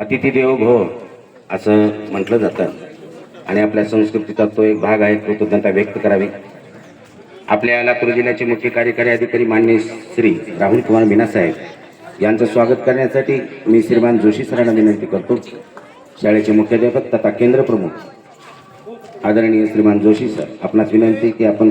अतिथी देवो भव असं म्हटलं जातं आणि आपल्या संस्कृतीचा तो एक भाग आहे. कृतज्ञता व्यक्त करावी. आपल्या लातूर जिल्ह्याचे मुख्य कार्यकारी अधिकारी माननीय श्री राहुल कुमार मीना साहेब यांचं स्वागत करण्यासाठी मी श्रीमान जोशी सरांना विनंती करतो. शाळेचे मुख्याध्यापक तथा केंद्र प्रमुख आदरणीय श्रीमान जोशी सर, आपणास विनंती की आपण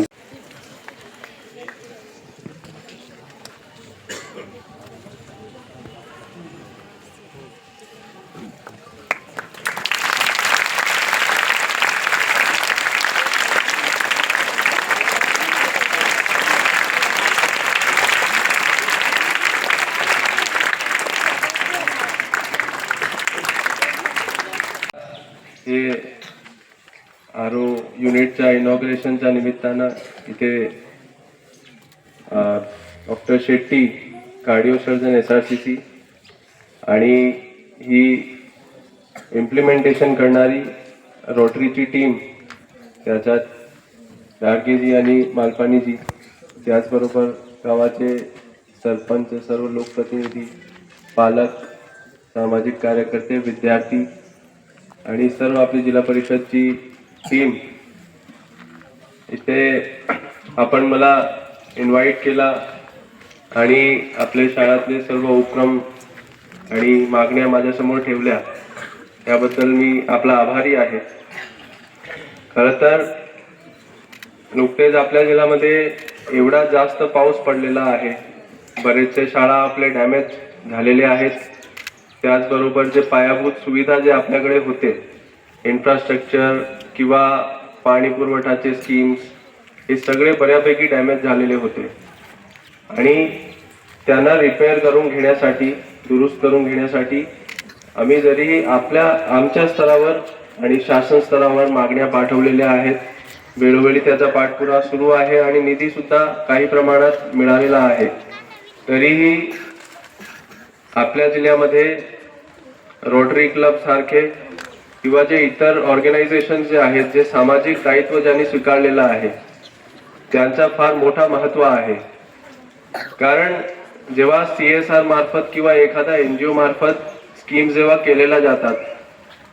हे आरो युनिटच्या इनॉग्रेशनच्या निमित्तानं इथे doctor Shetty cardio surgeon SRCC आणि ही इम्प्लिमेंटेशन करणारी रोटरीची टीम, त्याच्यात गाडगेजी आणि मालपानीजी, त्याचबरोबर गावाचे सरपंच, सर्व लोकप्रतिनिधी, पालक, सामाजिक कार्यकर्ते, विद्यार्थी आणि सर्व आपली जिल्हा परिषदची टीम, इथे आपण मला इन्व्हाइट केला आणि आपले शाळेतले सर्व उपक्रम आणि मागण्या माझ्यासमोर ठेवल्या, त्याबद्दल मी आपला आभारी आहे. खरं तर नुकतेच आपल्या जिल्ह्यामध्ये एवढा जास्त पाऊस पडलेला आहे, बरेचसे शाळा आपले डॅमेज झालेले आहेत. त्याचबरोबर जे पायाभूत सुविधा जे आपल्याकडे होते, इन्फ्रास्ट्रक्चर किंवा पाणी पुरवठाचे स्कीम्स, हे सगळे बऱ्यापैकी डॅमेज झालेले होते आणि त्यांना रिपेअर करून घेण्यासाठी, दुरुस्त करून घेण्यासाठी आम्ही जरी आमच्या स्तरावर आणि शासन स्तरावर मागण्या पाठवलेल्या आहेत, वेळोवेळी त्याचा पाठपुरावा सुरू आहे आणि निधी सुद्धा काही प्रमाणात मिळालेला आहे, तरीही आपल्या जिल्ह्यामध्ये रोटरी क्लब सारखे किंवा जे इतर ऑर्गनायझेशन जे आहेत, जे सामाजिक दायित्व ज्यांनी स्वीकारलेलं आहे, त्यांचा फार मोठा महत्व आहे. कारण जेव्हा CSR मार्फत किंवा एखादा NGO मार्फत स्कीम जेव्हा केलेल्या जातात,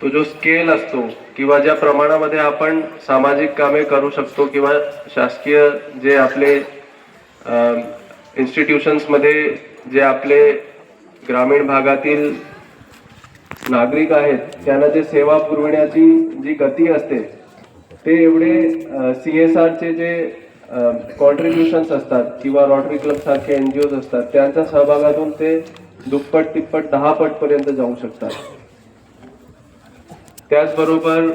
तो जो स्केल असतो किंवा ज्या प्रमाणामध्ये आपण सामाजिक कामे करू शकतो किंवा शासकीय जे आपले इन्स्टिट्यूशन्समध्ये जे आपले ग्रामीण भागातील नागरिक आहेत, त्यांना जे सेवा पुरविण्याची जी गती असते, ते एवढे CSRचे जे कॉन्ट्रीब्युशन्स असतात किंवा रोटरी क्लब सारखे NGOज असतात, त्यांच्या सहभागातून ते दुप्पट, तिप्पट, 10 पट पर्यंत जाऊ शकतात. त्याचबरोबर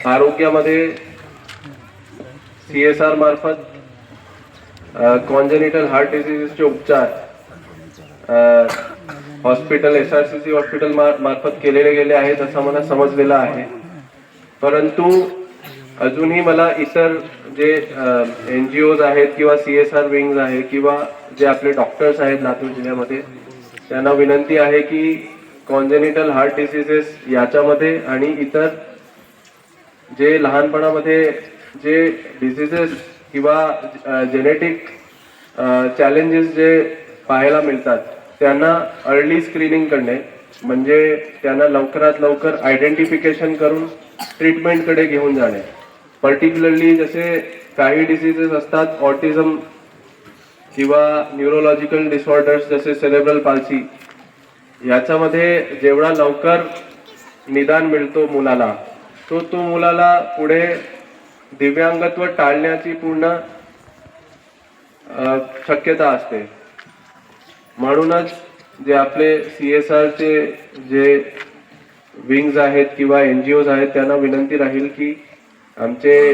आरोग्यामध्ये CSR मार्फत कॉन्जेनिटल हार्ट डिसीजेसचे उपचार हॉस्पिटल, SRCC हॉस्पिटल मार्फत केलेले गेले आहेत असं मला समजलेलं आहे. परंतु अजूनही मला इतर जे NGOज आहेत किंवा CSR विंग्स आहे किंवा जे आपले डॉक्टर्स आहेत लातूर जिल्ह्यामध्ये, त्यांना विनंती आहे की कॉन्जेनिटल हार्ट डिसीजेस याच्यामध्ये आणि इतर जे लहानपणामध्ये जे डिसीजेस किंवा जेनेटिक चॅलेंजेस जे पाहायला मिळतात, त्यांना अर्ली स्क्रीनिंग करणे, म्हणजे त्यांना लवकरात लवकर आयडेंटिफिकेशन करून ट्रीटमेंटकडे घेऊन जाणे. पर्टिक्युलरली जसे काही डिसीजेस असतात, ऑटिझम किंवा न्यूरोलॉजिकल डिसऑर्डर्स जसे सेरेब्रल पाल्सी, याच्यामध्ये जेवढा लवकर निदान मिळतो मुलाला, तो मुलाला पुढे दिव्यांगत्व टाळण्याची पूर्ण शक्यता असते. म्हणूनच जे आपले CSRचे जे विंग्स आहेत किंवा NGOज आहेत, त्यांना विनंती राहील की आमचे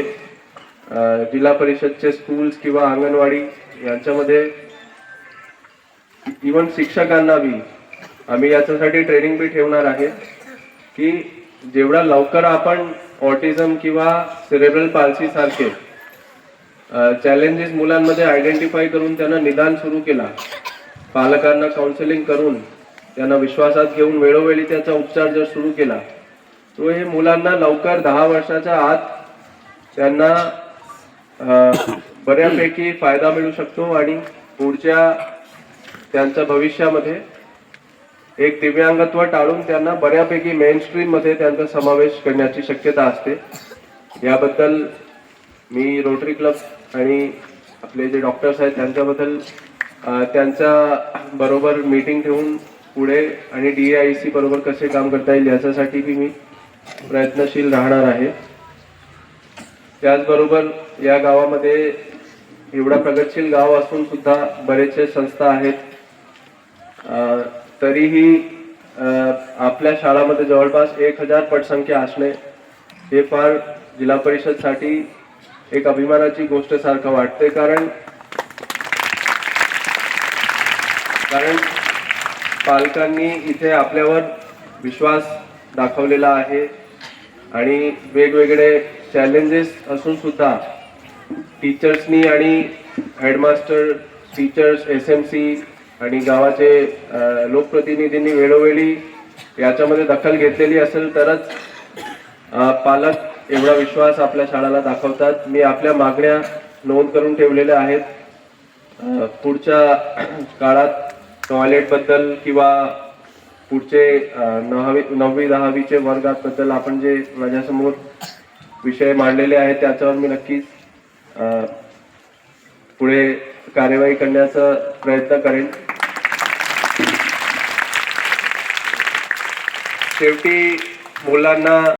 जिल्हा परिषदचे स्कूल्स किंवा अंगणवाडी यांच्यामध्ये इव्हन शिक्षकांना बी आम्ही याच्यासाठी ट्रेनिंग बी ठेवणार आहे की जेवढा लवकर आपण ऑटिझम किंवा सेरेब्रल पाल्सी सारखे चॅलेंजेस मुलांमध्ये आयडेंटिफाय करून त्यांना निदान सुरू केला, पालकांना काउन्सिलिंग करून त्यांना विश्वासात घेऊन वेळोवेळी त्याचा उपचार जर सुरू केला, तो हे मुलांना लवकर 10 वर्षाच्या आत त्यांना बऱ्यापैकी फायदा मिळू शकतो आणि पुढच्या त्यांच्या भविष्यामध्ये एक दिव्यांगत्व टाळून त्यांना बऱ्यापैकी मेनस्ट्रीम मध्ये त्यांचा समावेश करण्याची शक्यता असते. याबद्दल मी रोटरी क्लब आणि आपले जे डॉक्टर्स आहेत त्यांच्याबद्दल त्यांच्या बरोबर मीटिंग ठेवून पुढे आणि DAIC बरोबर कसे काम करता येईल याच्यासाठी मी प्रयत्नशील राहणार आहे. त्याचबरोबर या गावामध्ये एवढा प्रगतशील गाव असून सुद्धा बरेचसे संस्था आहेत. तरीही आपल्या शाळामध्ये जवळपास 1000 पटसंख्या असणे हे फार जिल्हा परिषदसाठी एक अभिमानाची गोष्ट सारखं वाटते. कारण पालकांनी इथे आपल्यावर विश्वास दाखवलेला आहे आणि वेगवेगळे चॅलेंजेस असून सुद्धा टीचर्सनी आणि हेडमास्टर, टीचर्स, SMC आणि गावाचे लोकप्रतिनिधींनी वेळोवेळी याच्यामध्ये दखल घेतलेली असेल तरच पालक एवढा विश्वास आपल्या शाळेला दाखवतात. मी आपल्या मागण्या नोंद करून ठेवलेल्या आहेत. पुढच्या काळात टॉयलेटबद्दल किंवा पुढचे 9वी 10वीचे वर्गाबद्दल आपण जे माझ्यासमोर विषय मांडलेले आहेत त्याच्यावर मी नक्कीच पुढे कार्यवाही करण्याचा प्रयत्न करेन. शेवटी मुलांना